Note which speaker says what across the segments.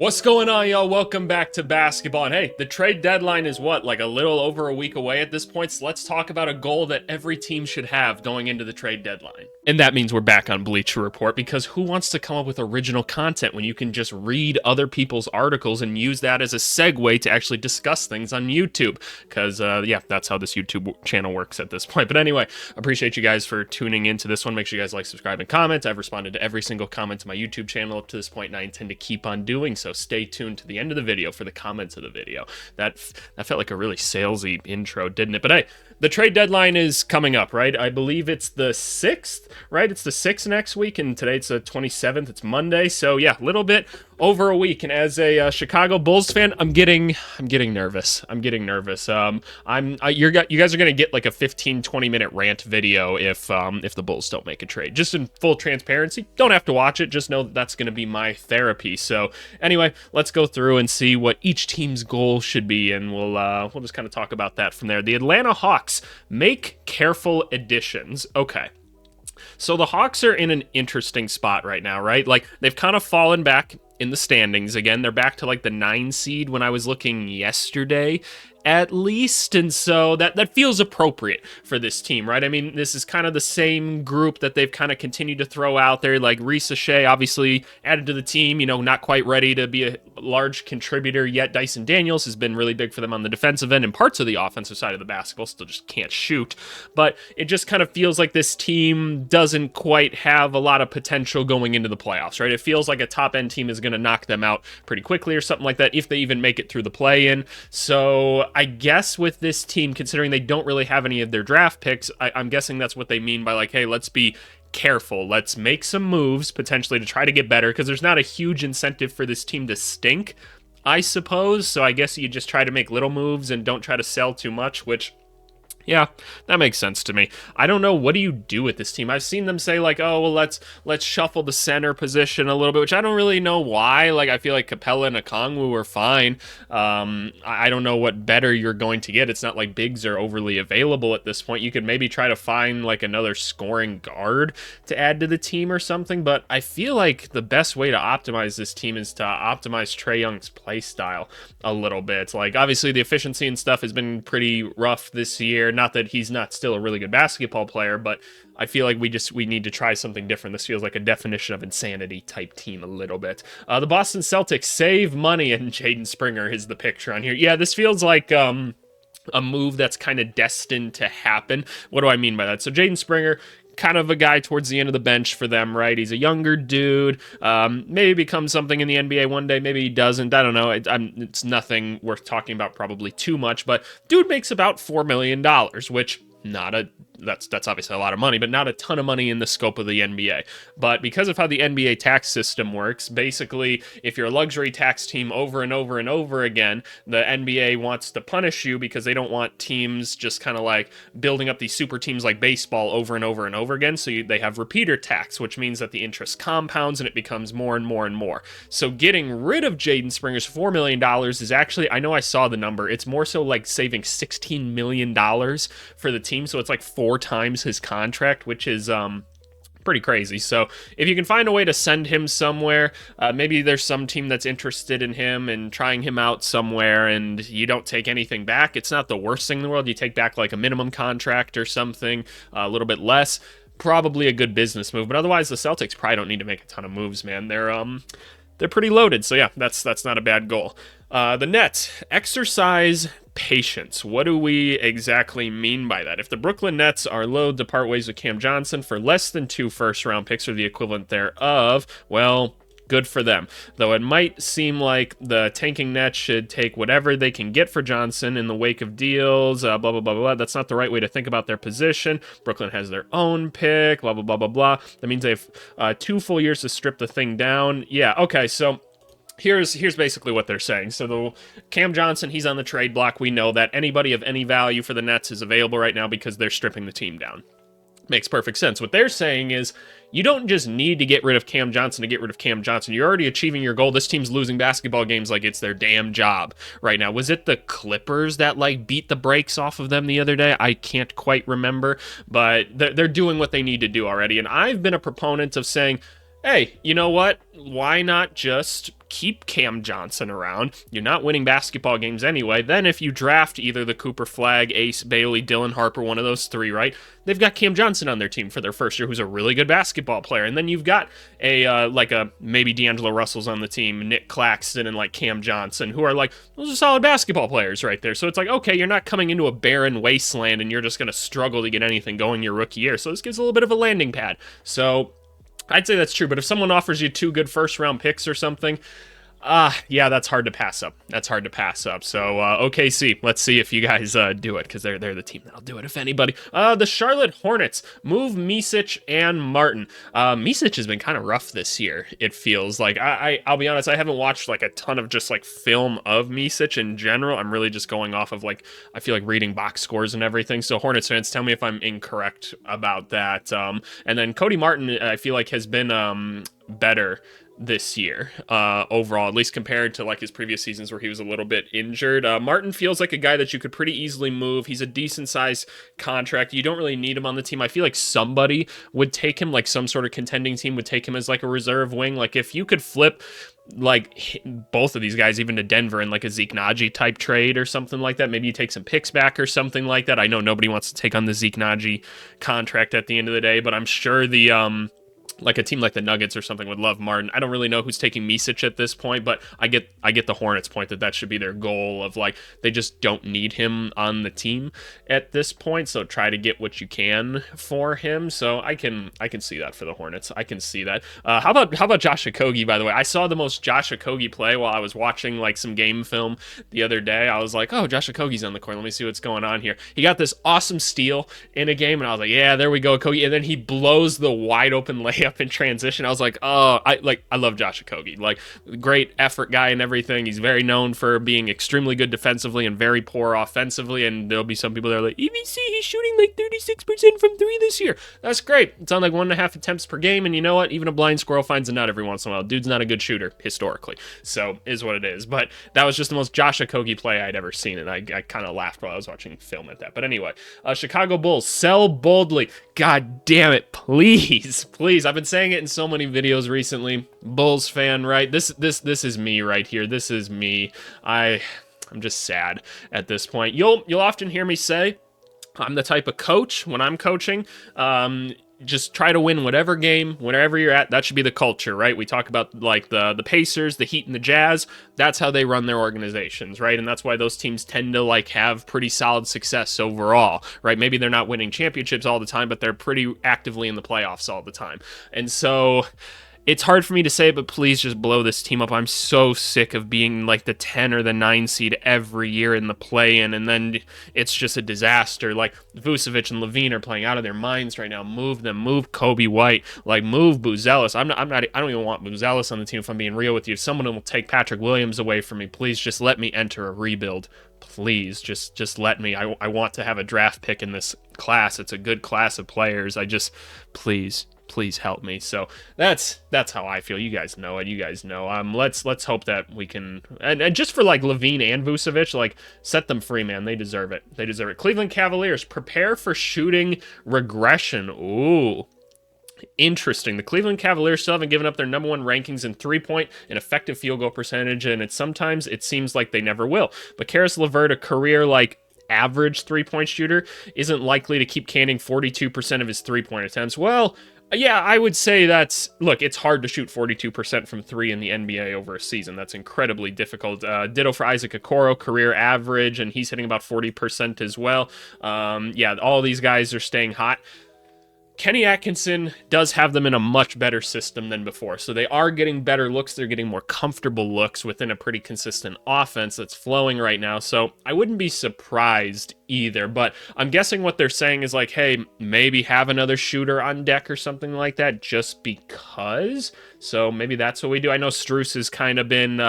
Speaker 1: What's going on, y'all? Welcome back to basketball. And hey, the trade deadline is what, like a little over a week away at this point. So let's talk about a goal that every team should have going into the trade deadline. And that means we're back on Bleacher Report, because who wants to come up with original content when you can just read other people's articles and use that as a segue to actually discuss things on YouTube? Because, yeah, that's how this YouTube channel works at this point. But anyway, appreciate you guys for tuning into this one. Make sure you guys like, subscribe, and comment. I've responded to every single comment to my YouTube channel up to this point, and I intend to keep on doing so. Stay tuned to the end of the video for the comments of the video. That felt like a really salesy intro, didn't it? But hey, the trade deadline is coming up, right? I believe it's the 6th, right? It's the 6th next week, and today it's the 27th. It's Monday, so yeah, a little bit over a week. And as a Chicago Bulls fan, I'm getting nervous. You guys are gonna get like a 15-20 minute rant video if the Bulls don't make a trade. Just in full transparency, don't have to watch it. Just know that that's gonna be my therapy. So anyway, let's go through and see what each team's goal should be, and we'll just kind of talk about that from there. The Atlanta Hawks make careful additions. Okay. So the Hawks are in an interesting spot right now, right? Like, they've kind of fallen back in the standings again. They're back to like the 9 seed when I was looking yesterday, at least, and so that feels appropriate for this team, right? I mean, this is kind of the same group that they've kind of continued to throw out there, like Reese Shea, obviously added to the team, not quite ready to be a large contributor yet. Dyson Daniels has been really big for them on the defensive end and parts of the offensive side of the basketball, still just can't shoot, but it just kind of feels like this team doesn't quite have a lot of potential going into the playoffs, right? It feels like a top-end team is going to knock them out pretty quickly or something like that, if they even make it through the play-in. So I guess with this team, considering they don't really have any of their draft picks, I'm guessing that's what they mean by like, hey, let's be careful. Let's make some moves potentially to try to get better, because there's not a huge incentive for this team to stink, I suppose. So I guess you just try to make little moves and don't try to sell too much, which, yeah, that makes sense to me. I don't know, what do you do with this team? I've seen them say like, oh, well, let's shuffle the center position a little bit, which I don't really know why. Like, I feel like Capella and Okongwu are fine. I don't know what better you're going to get. It's not like bigs are overly available at this point. You could maybe try to find like another scoring guard to add to the team or something, but I feel like the best way to optimize this team is to optimize Trae Young's play style a little bit. Like, obviously the efficiency and stuff has been pretty rough this year. Not that he's not still a really good basketball player, but I feel like we need to try something different. This feels like a definition of insanity type team a little bit. The Boston Celtics save money, and Jaden Springer is the picture on here. Yeah, this feels like a move that's kind of destined to happen. What do I mean by that? So Jaden Springer, kind of a guy towards the end of the bench for them, right? He's a younger dude, maybe becomes something in the NBA one day, maybe he doesn't, I don't know. It's nothing worth talking about probably too much, but dude makes about $4 million, which that's obviously a lot of money, but not a ton of money in the scope of the NBA. But because of how the NBA tax system works, basically, if you're a luxury tax team over and over and over again, the NBA wants to punish you because they don't want teams just kind of like building up these super teams like baseball over and over and over again. So they have repeater tax, which means that the interest compounds and it becomes more and more and more. So getting rid of Jaden Springer's $4 million is actually, I know I saw the number, it's more so like saving $16 million for the team. So it's like 4 times his contract, which is pretty crazy. So if you can find a way to send him somewhere, maybe there's some team that's interested in him and trying him out somewhere, and you don't take anything back, it's not the worst thing in the world. You take back like a minimum contract or something, a little bit less, probably a good business move. But otherwise, the Celtics probably don't need to make a ton of moves, man. They're pretty loaded. So yeah, that's not a bad goal. The Nets exercise patience. What do we exactly mean by that? If the Brooklyn Nets are loath to part ways with Cam Johnson for less than 2 first-round picks or the equivalent thereof, well, good for them. Though it might seem like the tanking Nets should take whatever they can get for Johnson in the wake of deals, blah, blah, blah, blah. That's not the right way to think about their position. Brooklyn has their own pick, blah, blah, blah, blah, blah. That means they have 2 full years to strip the thing down. Yeah, okay, so Here's basically what they're saying. So the Cam Johnson, he's on the trade block. We know that anybody of any value for the Nets is available right now because they're stripping the team down. Makes perfect sense. What they're saying is you don't just need to get rid of Cam Johnson to get rid of Cam Johnson. You're already achieving your goal. This team's losing basketball games like it's their damn job right now. Was it the Clippers that like beat the brakes off of them the other day? I can't quite remember, but they're doing what they need to do already. And I've been a proponent of saying, hey, you know what? Why not just keep Cam Johnson around? You're not winning basketball games anyway. Then if you draft either the Cooper Flag, Ace Bailey, Dylan Harper, one of those three, right? They've got Cam Johnson on their team for their first year, who's a really good basketball player. And then you've got maybe D'Angelo Russell's on the team, Nick Claxton and like Cam Johnson, who are like, those are solid basketball players right there. So it's like, okay, you're not coming into a barren wasteland and you're just going to struggle to get anything going your rookie year. So this gives a little bit of a landing pad. So I'd say that's true, but if someone offers you 2 good first-round picks or something, yeah, that's hard to pass up. That's hard to pass up. So, OKC, let's see if you guys do it, because they're the team that'll do it, if anybody. The Charlotte Hornets move Micic and Martin. Micic has been kind of rough this year, it feels like. I'll be honest, I haven't watched, like, a ton of just, like, film of Micic in general. I'm really just going off of, like, I feel like reading box scores and everything. So, Hornets fans, tell me if I'm incorrect about that. And then Cody Martin, I feel like, has been better this year overall, at least compared to like his previous seasons where he was a little bit injured. Martin feels like a guy that you could pretty easily move. He's a decent sized contract. You don't really need him on the team. I feel like somebody would take him, like some sort of contending team would take him as like a reserve wing. Like if you could flip like both of these guys even to Denver in like a Zeke Naji type trade or something like that, maybe you take some picks back or something like that. I know nobody wants to take on the Zeke Naji contract at the end of the day, but I'm sure the like a team like the Nuggets or something would love Martin. I don't really know who's taking Micic at this point, but I get the Hornets' point that should be their goal of like they just don't need him on the team at this point, so try to get what you can for him. So I can see that for the Hornets. I can see that. How about Josh Okogie, by the way? I saw the most Josh Okogie play while I was watching like some game film the other day. I was like, oh, Josh Okogie's on the court. Let me see what's going on here. He got this awesome steal in a game, and I was like, yeah, there we go, Okogie. And then he blows the wide open layup in transition. I was like, oh, I love Josh Okogie. Like, great effort guy and everything. He's very known for being extremely good defensively and very poor offensively. And there'll be some people that are like, EBC, he's shooting like 36% from 3 this year. That's great. It's on like 1.5 attempts per game. And you know what? Even a blind squirrel finds a nut every once in a while. Dude's not a good shooter historically. So is what it is. But that was just the most Josh Okogie play I'd ever seen. And I kind of laughed while I was watching film at that. But anyway, Chicago Bulls, sell boldly. God damn it. Please. I've been saying it in so many videos recently. Bulls fan, right? This is me right here. This is me. I'm just sad at this point. You'll often hear me say I'm the type of coach when I'm coaching. Just try to win whatever game, wherever you're at. That should be the culture, right? We talk about like the Pacers, the Heat, and the Jazz. That's how they run their organizations, right? And that's why those teams tend to like have pretty solid success overall, right? Maybe they're not winning championships all the time, but they're pretty actively in the playoffs all the time. And so it's hard for me to say, but please just blow this team up. I'm so sick of being like the 10 or the 9 seed every year in the play-in, and then it's just a disaster. Like, Vucevic and Levine are playing out of their minds right now. Move them. Move Kobe White. Like, move Buzelis. I don't even want Buzelis on the team, if I'm being real with you. If someone will take Patrick Williams away from me, please just let me enter a rebuild. Please, just let me. I want to have a draft pick in this class. It's a good class of players. Please help me. So that's how I feel. You guys know it. Let's hope that we can, and just for like Levine and Vucevic, like, set them free, man. They deserve it. Cleveland Cavaliers, prepare for shooting regression. Ooh, interesting. The Cleveland Cavaliers still haven't given up their number 1 rankings in 3-point and effective field goal percentage, and sometimes it seems like they never will. But Karis LeVert, a career like average 3-point shooter, isn't likely to keep canning 42% of his 3-point attempts. Well, yeah, I would say it's hard to shoot 42% from 3 in the NBA over a season. That's incredibly difficult. Ditto for Isaac Okoro, career average, and he's hitting about 40% as well. All these guys are staying hot. Kenny Atkinson does have them in a much better system than before. So they are getting better looks. They're getting more comfortable looks within a pretty consistent offense that's flowing right now. So I wouldn't be surprised either. But I'm guessing what they're saying is like, hey, maybe have another shooter on deck or something like that just because. So maybe that's what we do. I know Strus has kind of been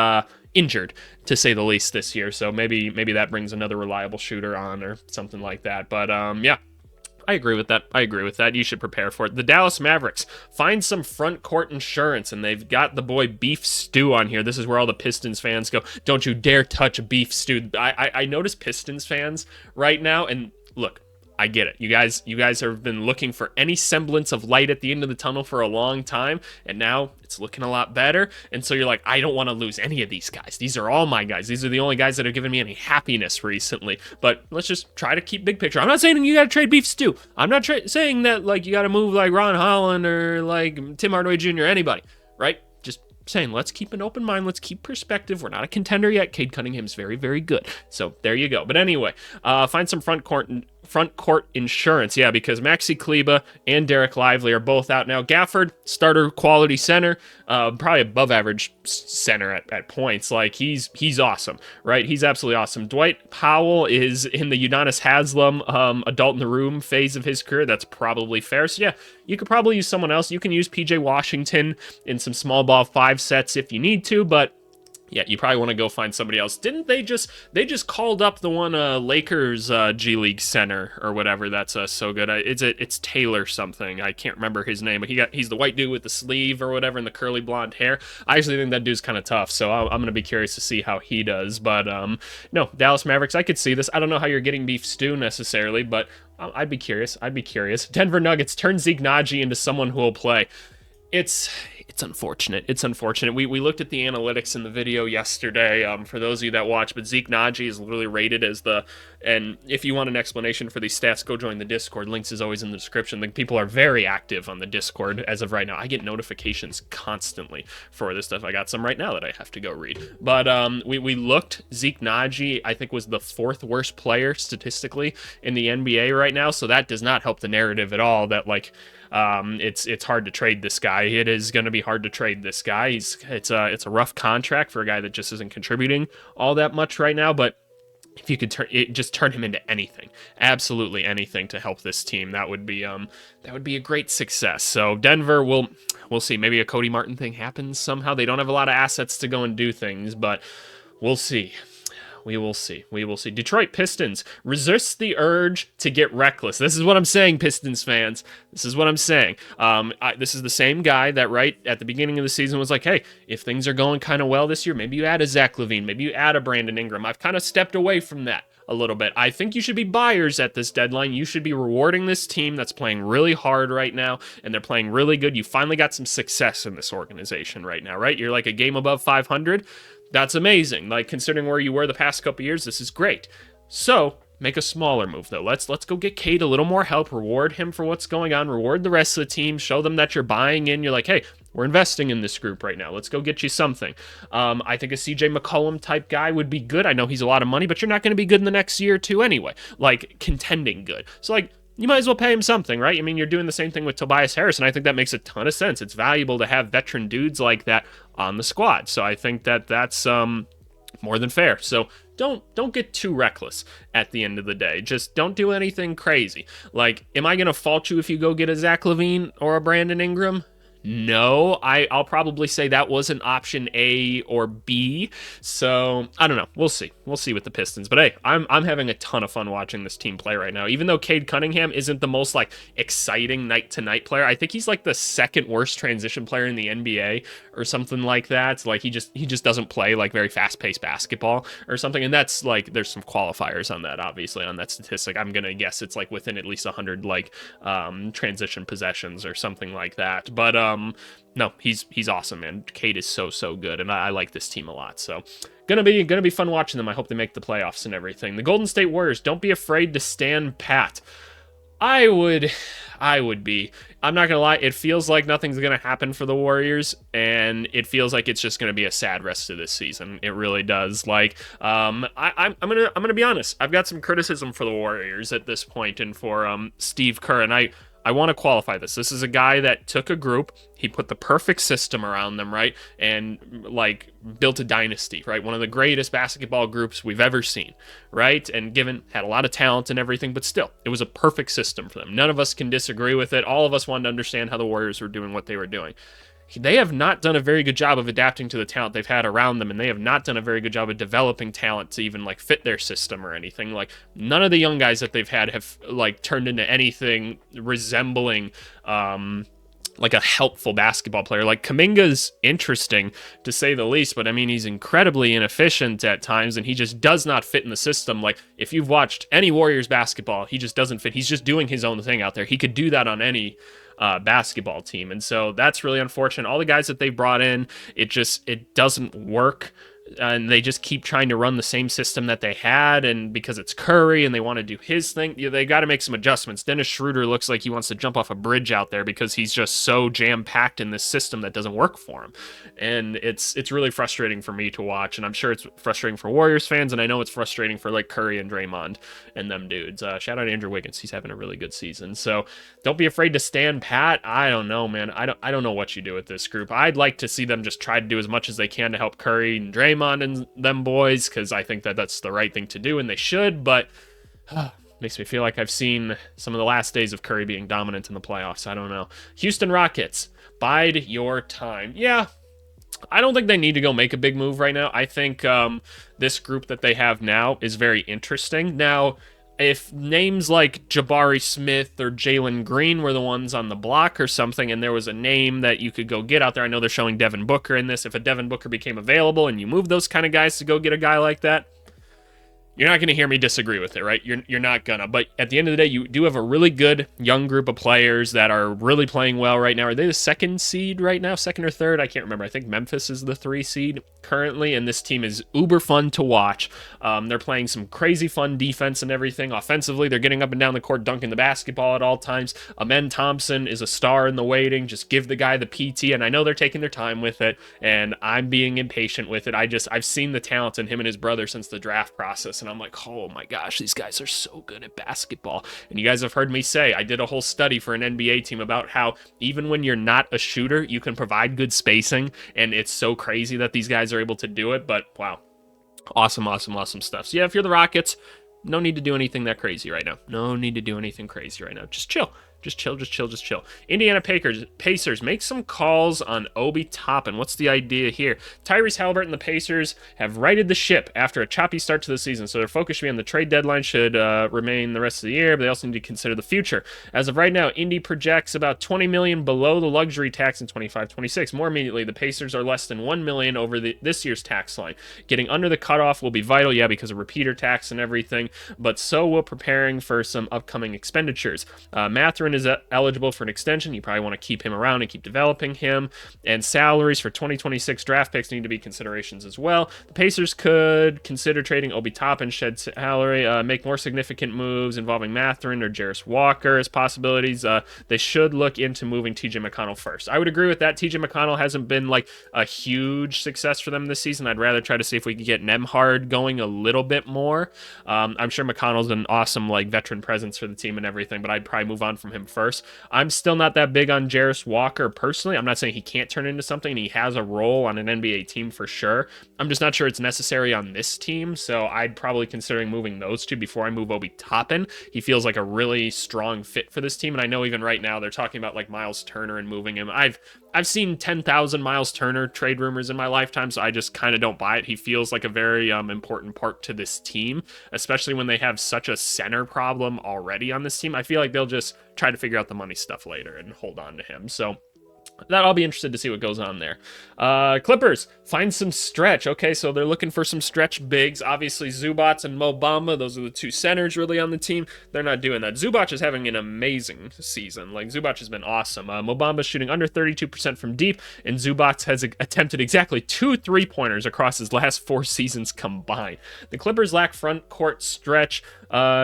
Speaker 1: injured, to say the least, this year. So maybe that brings another reliable shooter on or something like that. But yeah. I agree with that. You should prepare for it. The Dallas Mavericks find some front court insurance, and they've got the boy Beef Stew on here. This is where all the Pistons fans go, don't you dare touch Beef Stew. I notice Pistons fans right now, and look, I get it. You guys have been looking for any semblance of light at the end of the tunnel for a long time, and now it's looking a lot better. And so you're like, I don't want to lose any of these guys. These are all my guys. These are the only guys that have given me any happiness recently. But let's just try to keep big picture. I'm not saying you got to trade Beef Stew. I'm not saying that like you got to move like Ron Holland or like Tim Hardaway Jr. Anybody, right? Just saying, let's keep an open mind. Let's keep perspective. We're not a contender yet. Cade Cunningham's very, very good. So there you go. But anyway, find some front court insurance. Yeah, because Maxi Kleba and Derek Lively are both out now. Gafford, starter quality center, probably above average center at points. Like he's awesome, right? He's absolutely awesome. Dwight Powell is in the Udonis Haslem adult in the room phase of his career. That's probably fair. So yeah, you could probably use someone else. You can use PJ Washington in some small ball 5 sets if you need to, but yeah, you probably want to go find somebody else. Didn't they just called up the one Lakers G League center or whatever that's so good. It's Taylor something. I can't remember his name, but he's the white dude with the sleeve or whatever and the curly blonde hair. I actually think that dude's kind of tough, so I'm going to be curious to see how he does. But no, Dallas Mavericks, I could see this. I don't know how you're getting Beef Stew necessarily, but I'd be curious. Denver Nuggets, turn Zeke Naji into someone who will play. It's unfortunate. It's unfortunate. We looked at the analytics in the video yesterday, for those of you that watch, but Zeke Naji is literally rated as and if you want an explanation for these stats, go join the Discord. Links is always in the description. The people are very active on the Discord as of right now. I get notifications constantly for this stuff. I got some right now that I have to go read. But we looked. Zeke Naji, I think, was the 4th worst player statistically in the NBA right now, so that does not help the narrative at all that, like, it's hard to trade this guy. It is going to be hard to trade this guy. It's a rough contract for a guy that just isn't contributing all that much right now, but if you could turn him into anything, absolutely anything to help this team, that would be a great success. So Denver, we'll see. Maybe a Cody Martin thing happens somehow. They don't have a lot of assets to go and do things, but we'll see. We will see. Detroit Pistons, resist the urge to get reckless. This is what I'm saying, Pistons fans. This is what I'm saying. This is the same guy that right at the beginning of the season was like, hey, if things are going kind of well this year, maybe you add a Zach LaVine, maybe you add a Brandon Ingram. I've kind of stepped away from that a little bit. I think you should be buyers at this deadline. You should be rewarding this team that's playing really hard right now, and they're playing really good. You finally got some success in this organization right now, right? You're like a game above 500. That's amazing. Like, considering where you were the past couple years, this is great. So make a smaller move, though. Let's go get Cade a little more help, reward him for what's going on, reward the rest of the team, show them that you're buying in. You're like, hey, we're investing in this group right now. Let's go get you something. I think a CJ McCollum type guy would be good. I know he's a lot of money, but you're not going to be good in the next year or two anyway. Like, contending good. So, like, you might as well pay him something, right? I mean, you're doing the same thing with Tobias Harris, and I think that makes a ton of sense. It's valuable to have veteran dudes like that on the squad. So I think that's more than fair. So don't get too reckless at the end of the day. Just don't do anything crazy. Like, am I going to fault you if you go get a Zach LaVine or a Brandon Ingram? No, I'll probably say that wasn't option A or B. So I don't know. We'll see. We'll see with the Pistons. But hey, I'm having a ton of fun watching this team play right now. Even though Cade Cunningham isn't the most like exciting night to night player, I think he's like the 2nd worst transition player in the NBA or something like that. Like he just doesn't play like very fast paced basketball or something. And that's like there's some qualifiers on that, obviously, on that statistic. I'm gonna guess it's like within at least 100 like transition possessions or something like that. But no, he's awesome, man. Cade is so good, and I like this team a lot. So gonna be fun watching them. I hope they make the playoffs and everything. The Golden State Warriors, don't be afraid to stand pat. I would be. I'm not gonna lie. It feels like nothing's gonna happen for the Warriors, and it feels like it's just gonna be a sad rest of this season. It really does. Like, I'm gonna be honest. I've got some criticism for the Warriors at this point, and for Steve Kerr, and I want to qualify this. This is a guy that took a group, he put the perfect system around them, right? And like built a dynasty, right? One of the greatest basketball groups we've ever seen, right? And had a lot of talent and everything, but still, it was a perfect system for them. None of us can disagree with it. All of us wanted to understand how the Warriors were doing what they were doing. They have not done a very good job of adapting to the talent they've had around them, and they have not done a very good job of developing talent to even like fit their system or anything. Like, none of the young guys that they've had have like turned into anything resembling like a helpful basketball player. Like Kuminga's interesting to say the least, but I mean, he's incredibly inefficient at times and he just does not fit in the system. Like if you've watched any Warriors basketball, he just doesn't fit. He's just doing his own thing out there. He could do that on any basketball team. And so that's really unfortunate. All the guys that they brought in, it doesn't work. And they just keep trying to run the same system that they had, and because it's Curry and they want to do his thing, they got to make some adjustments. Dennis Schroeder looks like he wants to jump off a bridge out there because he's just so jam-packed in this system that doesn't work for him. And it's really frustrating for me to watch, and I'm sure it's frustrating for Warriors fans, and I know it's frustrating for like Curry and Draymond and them dudes. Shout out to Andrew Wiggins. He's having a really good season. So don't be afraid to stand pat. I don't know, man. I don't know what you do with this group. I'd like to see them just try to do as much as they can to help Curry and Draymond and them boys, because I think that that's the right thing to do and they should, but makes me feel like I've seen some of the last days of Curry being dominant in the playoffs. I don't know. Houston Rockets, bide your time. Yeah, I don't think they need to go make a big move right now. I think this group that they have now is very interesting. Now, if names like Jabari Smith or Jalen Green were the ones on the block or something, and there was a name that you could go get out there, I know they're showing Devin Booker in this. If a Devin Booker became available and you move those kind of guys to go get a guy like that, you're not going to hear me disagree with it, right? You're not gonna. But at the end of the day, you do have a really good young group of players that are really playing well right now. Are they the second seed right now? Second or third? I can't remember. I think Memphis is the 3 seed currently, and this team is uber fun to watch. They're playing some crazy fun defense and everything. Offensively, they're getting up and down the court, dunking the basketball at all times. Amen Thompson is a star in the waiting. Just give the guy the PT, and I know they're taking their time with it, and I'm being impatient with it. I've seen the talent in him and his brother since the draft process, and I'm like, oh my gosh, these guys are so good at basketball. And you guys have heard me say, I did a whole study for an NBA team about how even when you're not a shooter, you can provide good spacing, and it's so crazy that these guys are able to do it. But wow, awesome stuff. So yeah, if you're the Rockets, no need to do anything that crazy right now. No need to do anything crazy right now. Just chill. Just chill. Indiana Pacers, make some calls on Obi Toppin. What's the idea here? Tyrese Halliburton and the Pacers have righted the ship after a choppy start to the season, so their focus should be on the trade deadline, should remain the rest of the year, but they also need to consider the future. As of right now, Indy projects about $20 million below the luxury tax in 25-26. More immediately, the Pacers are less than $1 million over this year's tax line. Getting under the cutoff will be vital, yeah, because of repeater tax and everything, but so will preparing for some upcoming expenditures. Mathurin is eligible for an extension. You probably want to keep him around and keep developing him. And salaries for 2026 draft picks need to be considerations as well. The Pacers could consider trading Obi Toppin, shed salary, make more significant moves involving Mathurin or Jarris Walker as possibilities. They should look into moving TJ McConnell first. I would agree with that. TJ McConnell hasn't been like a huge success for them this season. I'd rather try to see if we can get Nembhard going a little bit more. I'm sure McConnell's an awesome like veteran presence for the team and everything, but I'd probably move on from him first. I'm still not that big on Jarris Walker personally. I'm not saying he can't turn into something, and he has a role on an NBA team for sure. I'm just not sure it's necessary on this team, so I'd probably considering moving those two before I move Obi Toppin. He feels like a really strong fit for this team, and I know even right now they're talking about like Miles Turner and moving him. I've seen 10,000 Miles Turner trade rumors in my lifetime, so I just kind of don't buy it. He feels like a very important part to this team, especially when they have such a center problem already on this team. I feel like they'll just try to figure out the money stuff later and hold on to him. So that I'll be interested to see what goes on there. Clippers, find some stretch. Okay, so they're looking for some stretch bigs. Obviously, Zubac and Mo Bamba, those are the two centers really on the team. They're not doing that. Zubac is having an amazing season. Like, Zubac has been awesome. Mo Bamba's shooting under 32% from deep, and Zubac has attempted exactly 2 3-pointers across his last 4 seasons combined. The Clippers lack front court stretch.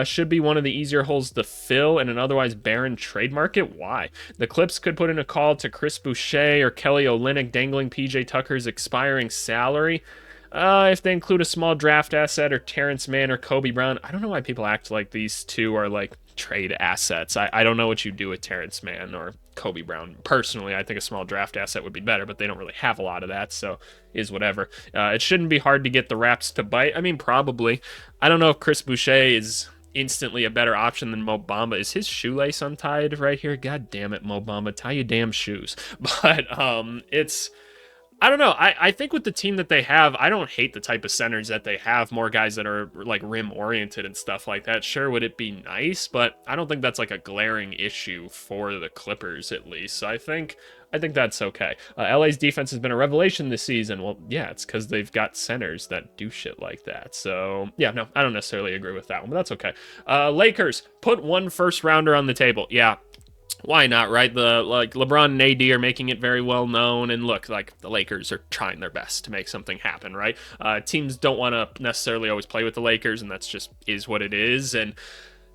Speaker 1: Should be one of the easier holes to fill in an otherwise barren trade market. Why? The Clips could put in a call to Chris Boucher or Kelly Olynyk dangling PJ Tucker's expiring salary. If they include a small draft asset or Terrence Mann or Kobe Brown. I don't know why people act like these two are like trade assets. I don't know what you do with Terrence Mann or Kobe Brown. Personally, I think a small draft asset would be better, but they don't really have a lot of that, so is whatever. It shouldn't be hard to get the Raps to bite. I mean, probably. I don't know if Chris Boucher is instantly a better option than Mo Bamba. Is his shoelace untied right here? God damn it, Mo Bamba, tie your damn shoes. But I don't know. I think with the team that they have, I don't hate the type of centers that they have. More guys that are like rim oriented and stuff like that. Sure, would it be nice, but I don't think that's like a glaring issue for the Clippers at least. So I think that's okay. LA's defense has been a revelation this season. Well, yeah, it's because they've got centers that do shit like that. So yeah, no, I don't necessarily agree with that one, but that's okay. Lakers put one first rounder on the table. Yeah. Why not, right? LeBron and AD are making it very well known, and look, like the Lakers are trying their best to make something happen, right? Teams don't want to necessarily always play with the Lakers, and that's just is what it is, and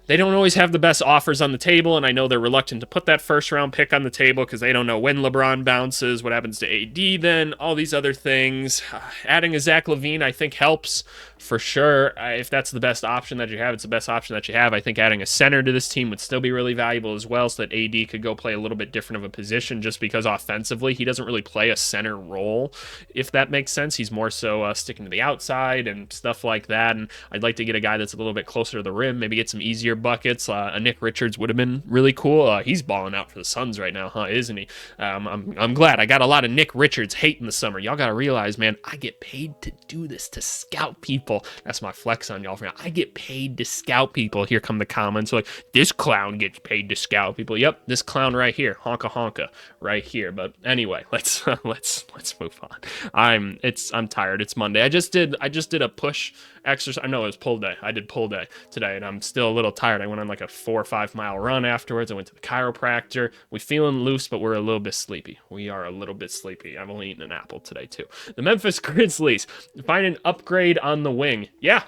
Speaker 1: they don't always have the best offers on the table, and I know they're reluctant to put that first-round pick on the table because they don't know when LeBron bounces, what happens to AD then, all these other things. Adding a Zach LaVine, I think, helps for sure. If that's the best option that you have, it's the best option that you have. I think adding a center to this team would still be really valuable as well, so that AD could go play a little bit different of a position, just because offensively he doesn't really play a center role, if that makes sense. He's more so sticking to the outside and stuff like that, and I'd like to get a guy that's a little bit closer to the rim, maybe get some easier buckets. A Nick Richards would have been really cool. He's balling out for the Suns right now, huh? Isn't he? I'm glad. I got a lot of Nick Richards hate in the summer. Y'all gotta realize, man, I get paid to do this, to scout people. That's my flex on y'all for now. I get paid to scout people. Here come the comments like, this clown gets paid to scout people. Yep, this clown right here, honka honka, right here. But anyway, let's move on. I'm tired. It's Monday. I just did a push exercise. I know it was pull day. I did pull day today, and I'm still a little tired. I went on like a 4 or 5 mile run afterwards. I went to the chiropractor. We feeling loose, but we're a little bit sleepy. We are a little bit sleepy. I've only eaten an apple today too. The Memphis Grizzlies find an upgrade on the wing. Yeah.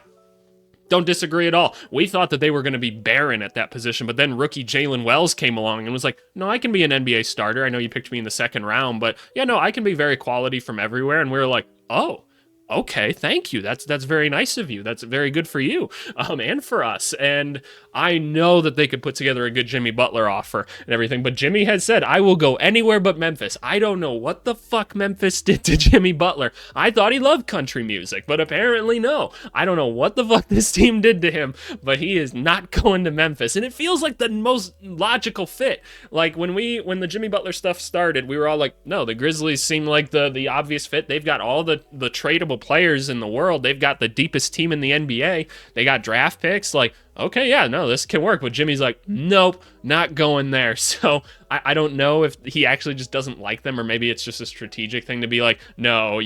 Speaker 1: Don't disagree at all. We thought that they were going to be barren at that position, but then rookie Jalen Wells came along and was like, no, I can be an NBA starter. I know you picked me in the second round, but yeah, no, I can be very quality from everywhere. And we were like, oh, okay, thank you. That's very nice of you. That's very good for you, and for us. And I know that they could put together a good Jimmy Butler offer and everything, but Jimmy has said, I will go anywhere but Memphis. I don't know what the fuck Memphis did to Jimmy Butler. I thought he loved country music, but apparently no. I don't know what the fuck this team did to him, but he is not going to Memphis. And it feels like the most logical fit. Like when the Jimmy Butler stuff started, we were all like, no, the Grizzlies seem like the obvious fit. They've got all the tradable players in the world. They've got the deepest team in the NBA. They got draft picks. Like, okay, yeah, no, this can work. But Jimmy's like, nope, not going there. So I don't know if he actually just doesn't like them, or maybe it's just a strategic thing to be like, no,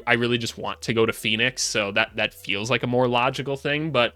Speaker 1: I really just want to go to Phoenix. So that feels like a more logical thing, but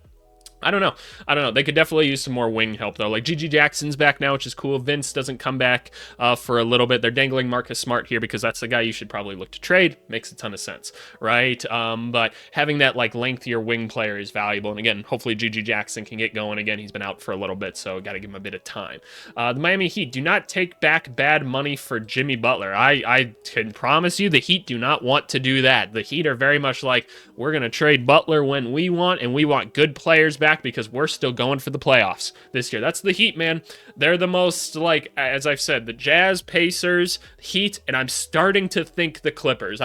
Speaker 1: I don't know. They could definitely use some more wing help, though. Like, Gigi Jackson's back now, which is cool. Vince doesn't come back for a little bit. They're dangling Marcus Smart here because that's the guy you should probably look to trade. Makes a ton of sense, right? But having that, like, lengthier wing player is valuable. And again, hopefully Gigi Jackson can get going again. He's been out for a little bit, so got to give him a bit of time. The Miami Heat do not take back bad money for Jimmy Butler. I can promise you the Heat do not want to do that. The Heat are very much like, we're going to trade Butler when we want, and we want good players back because we're still going for the playoffs this year. That's the Heat, man. They're the most, like, as I've said, the Jazz, Pacers, Heat, and I'm starting to think the Clippers.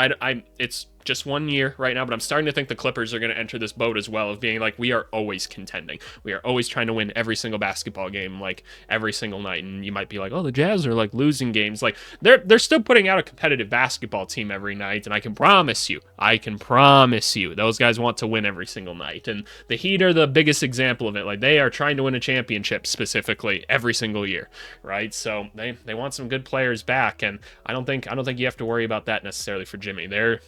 Speaker 1: It's just 1 year right now, but I'm starting to think the Clippers are going to enter this boat as well, of being like, we are always contending. We are always trying to win every single basketball game, like every single night. And you might be like, oh, the Jazz are like losing games. Like they're still putting out a competitive basketball team every night. And I can promise you, those guys want to win every single night. And the Heat are the biggest example of it. Like, they are trying to win a championship specifically every single year, right? So they want some good players back. And I don't think you have to worry about that necessarily for Jimmy. They're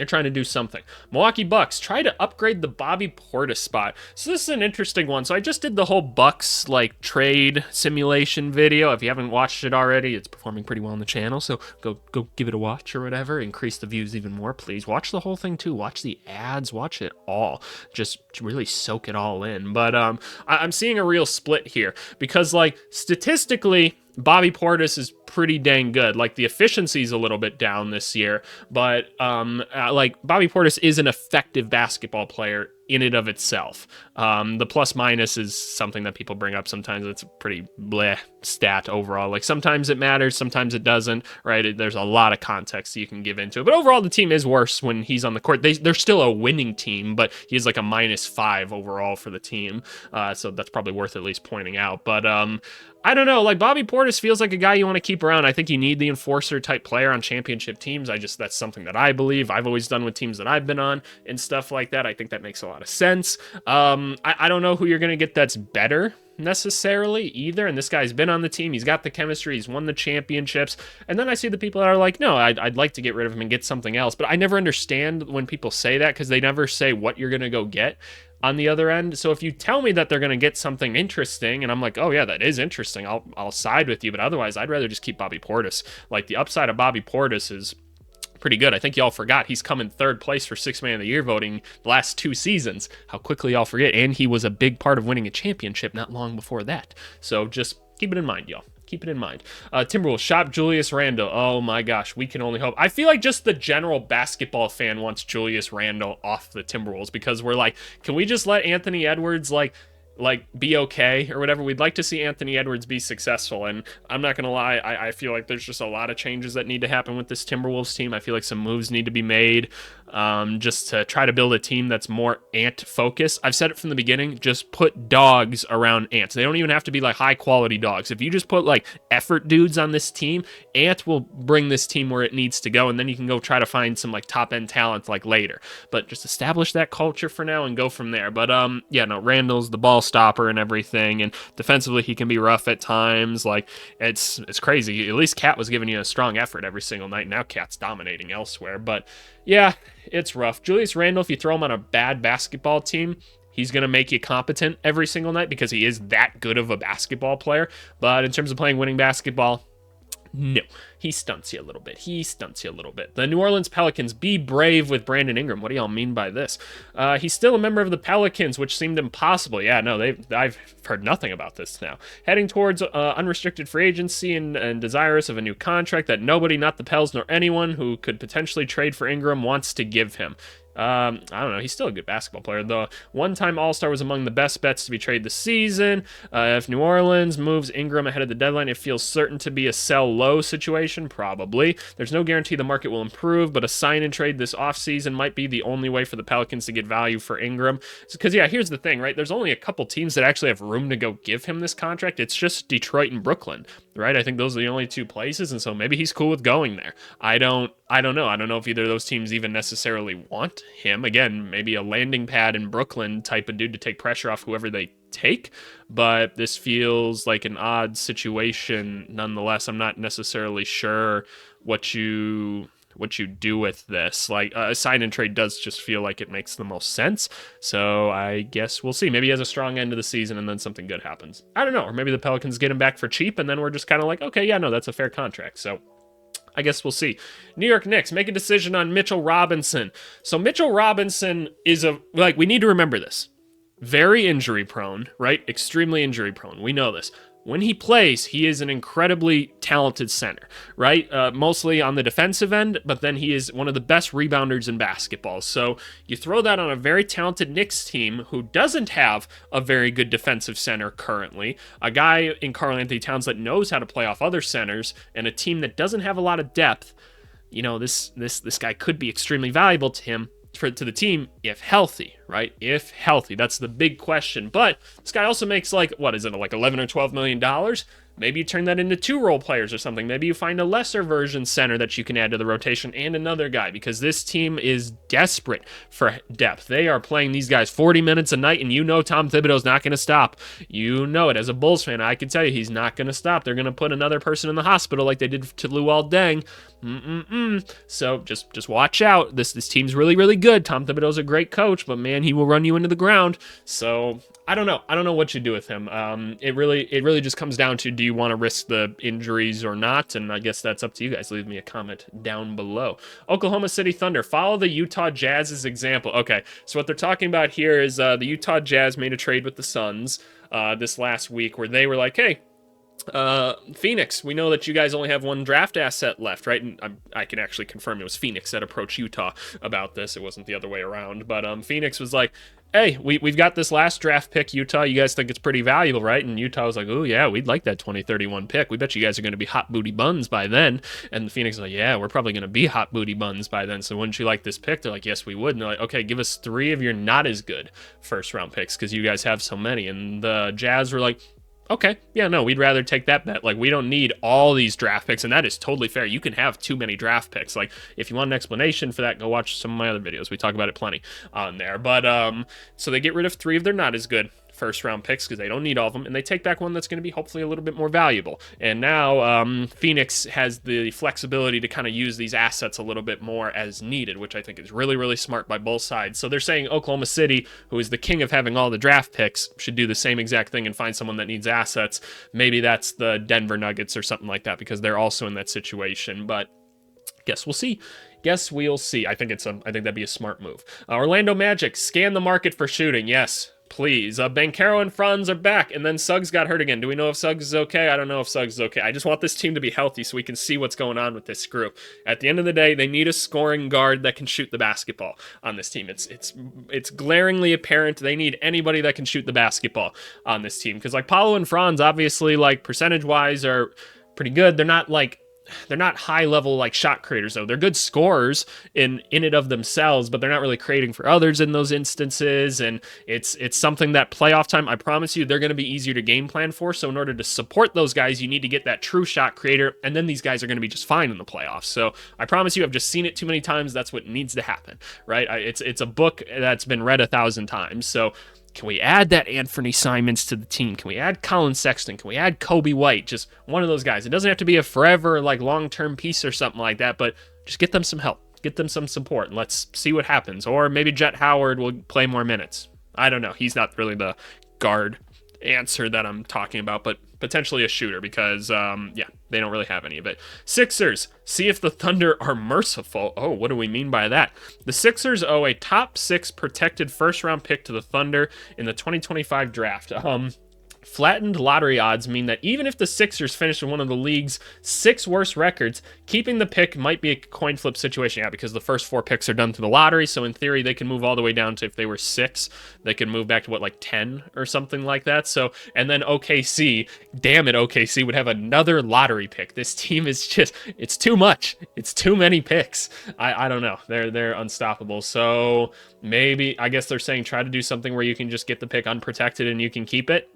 Speaker 1: trying to do something. Milwaukee Bucks try to upgrade the Bobby Portis spot. So this is an interesting one. So I just did the whole Bucks like trade simulation video. If you haven't watched it already, it's performing pretty well on the channel. So go give it a watch or whatever. Increase the views even more, please. Watch the whole thing too. Watch the ads. Watch it all. Just really soak it all in. But I'm seeing a real split here because, like, statistically, Bobby Portis is pretty dang good. Like, the efficiency's a little bit down this year, but like, Bobby Portis is an effective basketball player in and of itself. The plus minus is something that people bring up sometimes. It's a pretty bleh stat overall. Like sometimes it matters, sometimes it doesn't, right? There's a lot of context you can give into it. But overall, the team is worse when he's on the court. They're still a winning team, but he's like a -5 overall for the team. So that's probably worth at least pointing out. But I don't know, like Bobby Portis feels like a guy you want to keep around. I think you need the enforcer type player on championship teams. That's something that I believe. I've always done with teams that I've been on and stuff like that. I think that makes a lot of sense. I don't know who you're going to get that's better necessarily either. And this guy's been on the team. He's got the chemistry. He's won the championships. And then I see the people that are like, no, I'd like to get rid of him and get something else. But I never understand when people say that because they never say what you're going to go get on the other end. So if you tell me that they're going to get something interesting and I'm like, oh yeah, that is interesting, I'll side with you. But otherwise, I'd rather just keep Bobby Portis. Like the upside of Bobby Portis is pretty good. I think y'all forgot he's come in third place for Sixth Man of the Year voting the last 2 seasons. How quickly y'all forget. And he was a big part of winning a championship not long before that. So just keep it in mind, y'all. Keep it in mind. Timberwolves shop Julius Randle. Oh my gosh, we can only hope. I feel like just the general basketball fan wants Julius Randle off the Timberwolves because we're like, can we just let Anthony Edwards like be okay or whatever? We'd like to see Anthony Edwards be successful. And I'm not going to lie, I feel like there's just a lot of changes that need to happen with this Timberwolves team. I feel like some moves need to be made just to try to build a team that's more Ant focused. I've said it from the beginning, just put dogs around Ants. They don't even have to be like high quality dogs. If you just put like effort dudes on this team, Ant will bring this team where it needs to go. And then you can go try to find some like top end talent like later, but just establish that culture for now and go from there. But yeah, no, Randall's the ball stopper and everything, and defensively he can be rough at times. Like it's crazy. At least Cat was giving you a strong effort every single night. Now Cat's dominating elsewhere. But yeah, it's rough. Julius Randle, if you throw him on a bad basketball team, he's going to make you competent every single night because he is that good of a basketball player. But in terms of playing winning basketball, no, he stunts you a little bit. The New Orleans Pelicans, be brave with Brandon Ingram. What do y'all mean by this? He's still a member of the Pelicans, which seemed impossible. Yeah, no, I've heard nothing about this now. Heading towards unrestricted free agency and desirous of a new contract that nobody, not the Pels nor anyone who could potentially trade for Ingram, wants to give him. I don't know. He's still a good basketball player. The one-time All-Star was among the best bets to be traded this season. If New Orleans moves Ingram ahead of the deadline, it feels certain to be a sell low situation, probably. There's no guarantee the market will improve, but a sign and trade this offseason might be the only way for the Pelicans to get value for Ingram. Because, yeah, here's the thing, right? There's only a couple teams that actually have room to go give him this contract. It's just Detroit and Brooklyn, right? I think those are the only 2 places, and so maybe he's cool with going there. I don't know. I don't know if either of those teams even necessarily want him. Again, maybe a landing pad in Brooklyn type of dude to take pressure off whoever they take, but this feels like an odd situation nonetheless. I'm not necessarily sure what you do with this. Like a sign and trade does just feel like it makes the most sense. So I guess we'll see. Maybe he has a strong end of the season and then something good happens. I don't know. Or maybe the Pelicans get him back for cheap and then we're just kind of like, okay, yeah, no, that's a fair contract. So I guess we'll see. New York Knicks make a decision on Mitchell Robinson. So Mitchell Robinson is we need to remember this. Very injury prone, right? Extremely injury prone. We know this. When he plays, he is an incredibly talented center, right? Mostly on the defensive end, but then he is one of the best rebounders in basketball. So you throw that on a very talented Knicks team who doesn't have a very good defensive center currently, a guy in Karl-Anthony Towns that knows how to play off other centers, and a team that doesn't have a lot of depth. You know, this guy could be extremely valuable to him. To the team if healthy, right? If healthy, that's the big question. But this guy also makes like 11 or $12 million. Maybe you turn that into 2 role players or something. Maybe you find a lesser version center that you can add to the rotation and another guy, because this team is desperate for depth. They are playing these guys 40 minutes a night, and you know Tom Thibodeau's not going to stop. You know it. As a Bulls fan, I can tell you he's not going to stop. They're going to put another person in the hospital like they did to Luol Deng. So just watch out. This team's really, really good. Tom Thibodeau's a great coach, but man, he will run you into the ground. So I don't know what you do with him. It really just comes down to, do you want to risk the injuries or not? And I guess that's up to you guys. Leave me a comment down below. Oklahoma City Thunder follow the Utah Jazz's example. Okay, so what they're talking about here is the Utah Jazz made a trade with the Suns this last week where they were like, hey, Phoenix, we know that you guys only have 1 draft asset left, right? And I can actually confirm it was Phoenix that approached Utah about this. It wasn't the other way around. But Phoenix was like, hey, we've got this last draft pick, Utah. You guys think it's pretty valuable, right? And Utah was like, oh, yeah, we'd like that 2031 pick. We bet you guys are going to be hot booty buns by then. And the Phoenix is like, yeah, we're probably going to be hot booty buns by then. So wouldn't you like this pick? They're like, yes, we would. And they're like, okay, give us 3 of your not as good first round picks because you guys have so many. And the Jazz were like, okay, yeah, no, we'd rather take that bet. Like, we don't need all these draft picks, and that is totally fair. You can have too many draft picks. Like, if you want an explanation for that, go watch some of my other videos. We talk about it plenty on there. But, so they get rid of 3 of their not as good first round picks because they don't need all of them, and they take back one that's going to be hopefully a little bit more valuable. And now Phoenix has the flexibility to kind of use these assets a little bit more as needed, which I think is really, really smart by both sides. So they're saying Oklahoma City, who is the king of having all the draft picks, should do the same exact thing and find someone that needs assets. Maybe that's the Denver Nuggets or something like that because they're also in that situation, but guess we'll see. Guess we'll see. I think that'd be a smart move. Orlando Magic, scan the market for shooting. Yes, please. Banchero and Franz are back, and then Suggs got hurt again. Do we know if Suggs is okay? I don't know if Suggs is okay. I just want this team to be healthy so we can see what's going on with this group. At the end of the day, they need a scoring guard that can shoot the basketball on this team. It's glaringly apparent they need anybody that can shoot the basketball on this team. Because like Paolo and Franz, obviously, like percentage-wise, are pretty good. They're not high level like shot creators though. They're good scorers in it of themselves, but they're not really creating for others in those instances. And it's something that playoff time, I promise you, they're going to be easier to game plan for. So in order to support those guys, you need to get that true shot creator, and then these guys are going to be just fine in the playoffs. So I promise you, I've just seen it too many times. That's what needs to happen, right? It's a book that's been read 1,000 times. So can we add that Anthony Simons to the team? Can we add Colin Sexton? Can we add Kobe White? Just one of those guys. It doesn't have to be a forever, like, long-term piece or something like that, but just get them some help. Get them some support, and let's see what happens. Or maybe Jet Howard will play more minutes. I don't know. He's not really the guard answer that I'm talking about, but potentially a shooter because, they don't really have any of it. Sixers, see if the Thunder are merciful. Oh, what do we mean by that? The Sixers owe a top 6 protected first-round pick to the Thunder in the 2025 draft. Flattened lottery odds mean that even if the Sixers finish in one of the league's 6 worst records, keeping the pick might be a coin flip situation. Yeah, because the first 4 picks are done through the lottery, so in theory they can move all the way down to, if they were 6, they could move back to what, like 10 or something like that. So, and then OKC, damn it, OKC would have another lottery pick. This team is just, it's too much. It's too many picks. I don't know. They're unstoppable. So maybe, I guess they're saying try to do something where you can just get the pick unprotected and you can keep it.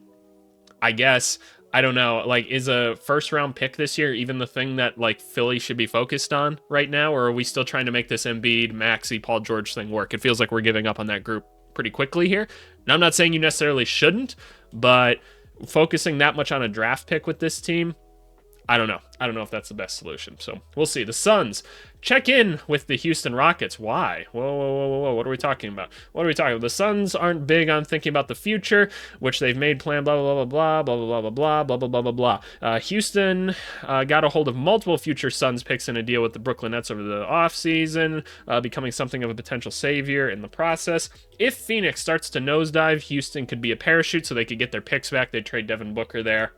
Speaker 1: I guess, I don't know, like, is a first round pick this year even the thing that, like, Philly should be focused on right now? Or are we still trying to make this Embiid, Maxey, Paul George thing work? It feels like we're giving up on that group pretty quickly here. And I'm not saying you necessarily shouldn't, but focusing that much on a draft pick with this team, I don't know. I don't know if that's the best solution. So we'll see. The Suns check in with the Houston Rockets. Why? Whoa. What are we talking about? The Suns aren't big on thinking about the future, which they've made plan, blah, blah, blah, blah, blah, blah, blah, blah, blah, blah, blah, blah, blah. Houston got a hold of multiple future Suns picks in a deal with the Brooklyn Nets over the offseason, becoming something of a potential savior in the process. If Phoenix starts to nosedive, Houston could be a parachute so they could get their picks back. They'd trade Devin Booker there.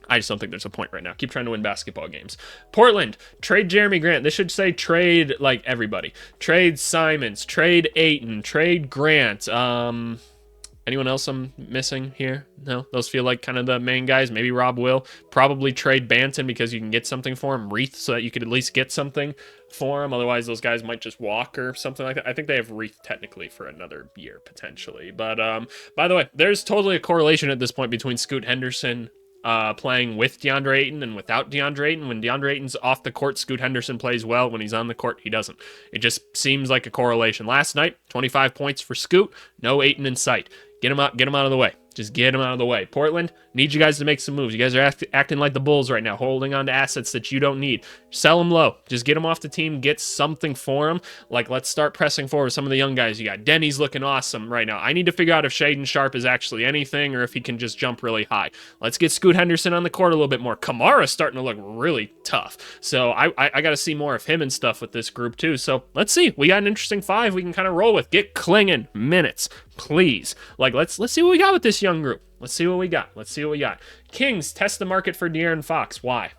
Speaker 1: I just don't think there's a point right now. Keep trying to win basketball games. Portland, trade Jeremy Grant. This should say trade, like, everybody. Trade Simons, trade Ayton, trade Grant. Anyone else I'm missing here? No? Those feel like kind of the main guys. Maybe Rob will. Probably trade Banton because you can get something for him. Reith, so that you could at least get something for him. Otherwise, those guys might just walk or something like that. I think they have Reith technically for another year, potentially. But, by the way, there's totally a correlation at this point between Scoot Henderson playing with DeAndre Ayton and without DeAndre Ayton. When DeAndre Ayton's off the court, Scoot Henderson plays well. When he's on the court, he doesn't. It just seems like a correlation. Last night, 25 points for Scoot, no Ayton in sight. Get him out of the way. Just get him out of the way. Portland, need you guys to make some moves. You guys are acting like the Bulls right now, holding on to assets that you don't need. Sell them low. Just get them off the team. Get something for them. Like, let's start pressing forward some of the young guys you got. Denny's looking awesome right now. I need to figure out if Shaedon Sharpe is actually anything or if he can just jump really high. Let's get Scoot Henderson on the court a little bit more. Kamara's starting to look really tough. So I got to see more of him and stuff with this group too. So let's see. We got an interesting 5 we can kind of roll with. Get clinging minutes, please. Like, let's see what we got with this young group. Let's see what we got. Kings, test the market for De'Aaron Fox. Why?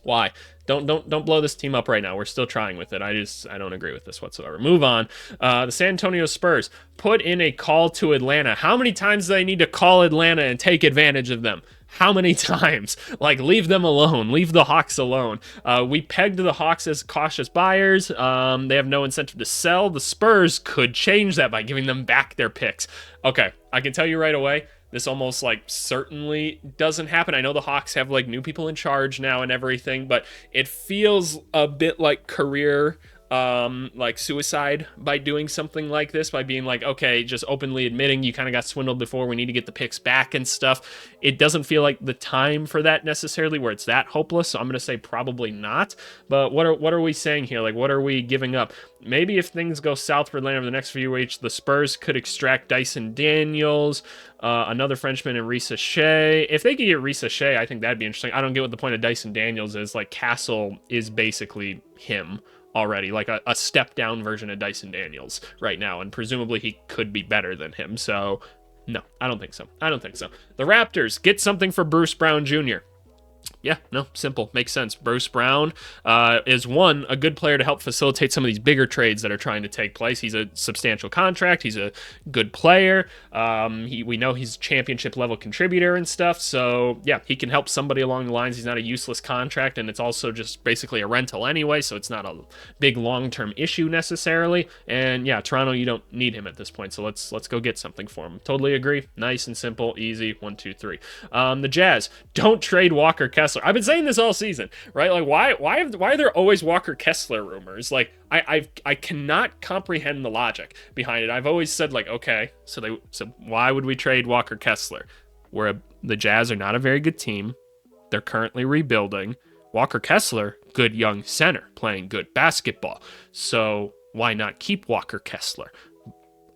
Speaker 1: Why? Don't blow this team up right now. We're still trying with it. I don't agree with this whatsoever. Move on. The San Antonio Spurs put in a call to Atlanta. How many times do they need to call Atlanta and take advantage of them? How many times? Like, leave them alone. Leave the Hawks alone. We pegged the Hawks as cautious buyers. They have no incentive to sell. The Spurs could change that by giving them back their picks. Okay, I can tell you right away, this almost like certainly doesn't happen. I know the Hawks have like new people in charge now and everything, but it feels a bit like career like suicide by doing something like this, by being like, okay, just openly admitting you kind of got swindled before, we need to get the picks back and stuff. It doesn't feel like the time for that necessarily, where it's that hopeless, so I'm going to say probably not. But what are we saying here? Like, what are we giving up? Maybe if things go south for Atlanta over the next few weeks, the Spurs could extract Dyson Daniels, another Frenchman, and Risa Shea. If they could get Risa Shea, I think that'd be interesting. I don't get what the point of Dyson Daniels is. Like, Castle is basically him already, like a step down version of Dyson Daniels right now, and presumably he could be better than him. So no, I don't think so. The Raptors get something for Bruce Brown Jr. Yeah, no, simple. Makes sense. Bruce Brown is a good player to help facilitate some of these bigger trades that are trying to take place. He's a substantial contract. He's a good player. We know he's a championship level contributor and stuff. So yeah, he can help somebody along the lines. He's not a useless contract, and it's also just basically a rental anyway, so it's not a big long-term issue necessarily. And yeah, Toronto, you don't need him at this point, so let's go get something for him. Totally agree. Nice and simple, easy. 1, 2, 3. The Jazz, don't trade Walker Kessler. I've been saying this all season, right? Like, why are there always Walker Kessler rumors? Like, I cannot comprehend the logic behind it. I've always said, like, okay, so why would we trade Walker Kessler? The Jazz are not a very good team. They're currently rebuilding. Walker Kessler, good young center, playing good basketball. So why not keep Walker Kessler?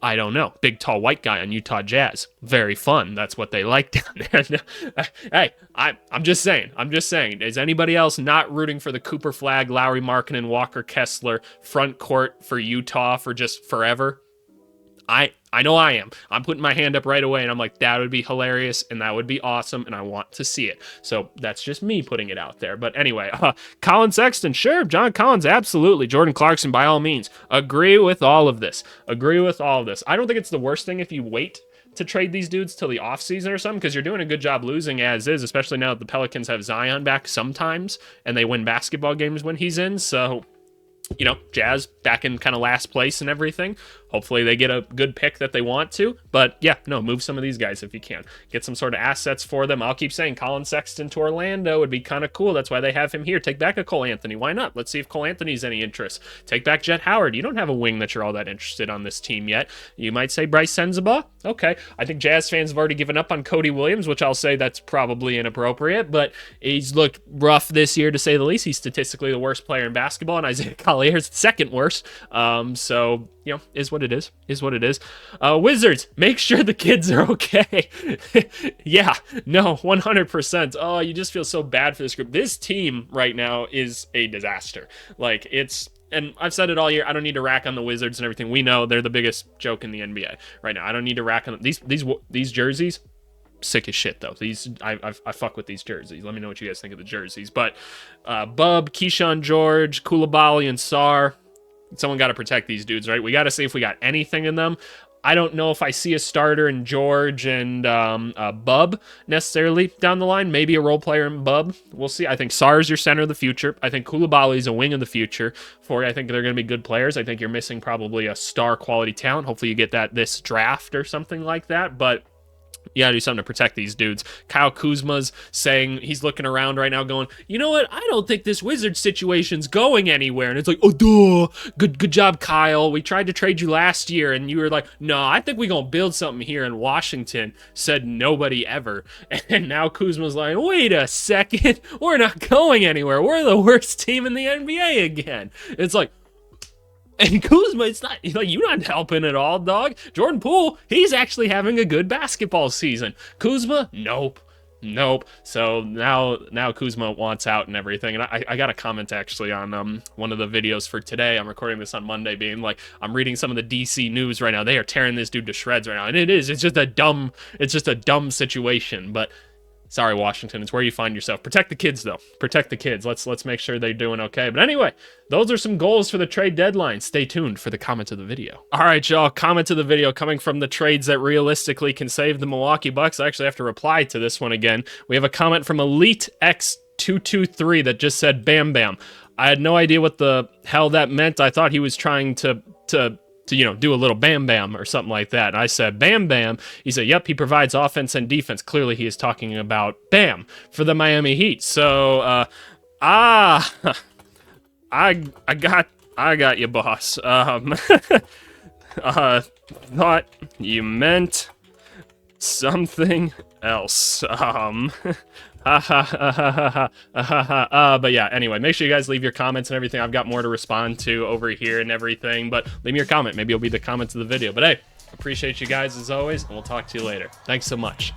Speaker 1: I don't know. Big, tall, white guy on Utah Jazz. Very fun. That's what they like down there. Hey, I'm just saying. Is anybody else not rooting for the Cooper Flag, Lowry Markkanen, Walker Kessler front court for Utah for just forever? I know I am. I'm putting my hand up right away, and I'm like, that would be hilarious, and that would be awesome, and I want to see it. So that's just me putting it out there. But anyway, Colin Sexton, sure. John Collins, absolutely. Jordan Clarkson, by all means. Agree with all of this. I don't think it's the worst thing if you wait to trade these dudes till the offseason or something, because you're doing a good job losing as is, especially now that the Pelicans have Zion back sometimes, and they win basketball games when he's in. So, you know, Jazz back in kind of last place and everything. Hopefully they get a good pick that they want to. But yeah, no, move some of these guys if you can. Get some sort of assets for them. I'll keep saying Colin Sexton to Orlando would be kind of cool. That's why they have him here. Take back a Cole Anthony. Why not? Let's see if Cole Anthony's any interest. Take back Jet Howard. You don't have a wing that you're all that interested on this team yet. You might say Bryce Sensabaugh. Okay. I think Jazz fans have already given up on Cody Williams, which I'll say that's probably inappropriate, but he's looked rough this year to say the least. He's statistically the worst player in basketball, and Isaiah Collier's the second worst. So, you know, is what it is. Wizards, make sure the kids are okay. Yeah, no, 100%. Oh, you just feel so bad for this group. This team right now is a disaster. Like, and I've said it all year, I don't need to rack on the Wizards and everything. We know they're the biggest joke in the NBA right now. I don't need to rack on these jerseys. Sick as shit though. I fuck with these jerseys. Let me know what you guys think of the jerseys. But Bub, Keyshawn George, Koulibaly, and Sarr. Someone got to protect these dudes, right? We got to see if we got anything in them. I don't know if I see a starter in George and Bub necessarily down the line. Maybe a role player in Bub. We'll see. I think Sarr is your center of the future. I think Koulibaly is a wing of the future for you. I think they're going to be good players. I think you're missing probably a star quality talent. Hopefully you get that this draft or something like that. But you gotta do something to protect these dudes. Kyle Kuzma's saying, he's looking around right now going, you know what, I don't think this Wizards situation's going anywhere. And it's like, oh, duh. Good job, Kyle. We tried to trade you last year, and you were like, no, I think we're gonna build something here in Washington. Said nobody ever. And now Kuzma's like, wait a second, we're not going anywhere. We're the worst team in the NBA again. It's like, and Kuzma, it's not like you're not helping at all, dog. Jordan Poole, he's actually having a good basketball season. Kuzma, nope. So now Kuzma wants out and everything. And I got a comment actually on one of the videos for today. I'm recording this on Monday, being like, I'm reading some of the DC news right now. They are tearing this dude to shreds right now, and it's just a dumb situation. But Sorry, Washington. It's where you find yourself. Protect the kids, though. Protect the kids. Let's make sure they're doing okay. But anyway, those are some goals for the trade deadline. Stay tuned for the comment of the video. All right, y'all. Comment of the video coming from the trades that realistically can save the Milwaukee Bucks. I actually have to reply to this one again. We have a comment from Elite X223 that just said "Bam Bam." I had no idea what the hell that meant. I thought he was trying to you know, do a little bam bam or something like that. And I said, Bam Bam. He said, yep, he provides offense and defense. Clearly he is talking about Bam for the Miami Heat. So, I got you, boss. Thought you meant something else. But yeah, anyway, make sure you guys leave your comments and everything. I've got more to respond to over here and everything, but leave me your comment. Maybe it'll be the comments of the video. But hey, appreciate you guys as always, and we'll talk to you later. Thanks so much.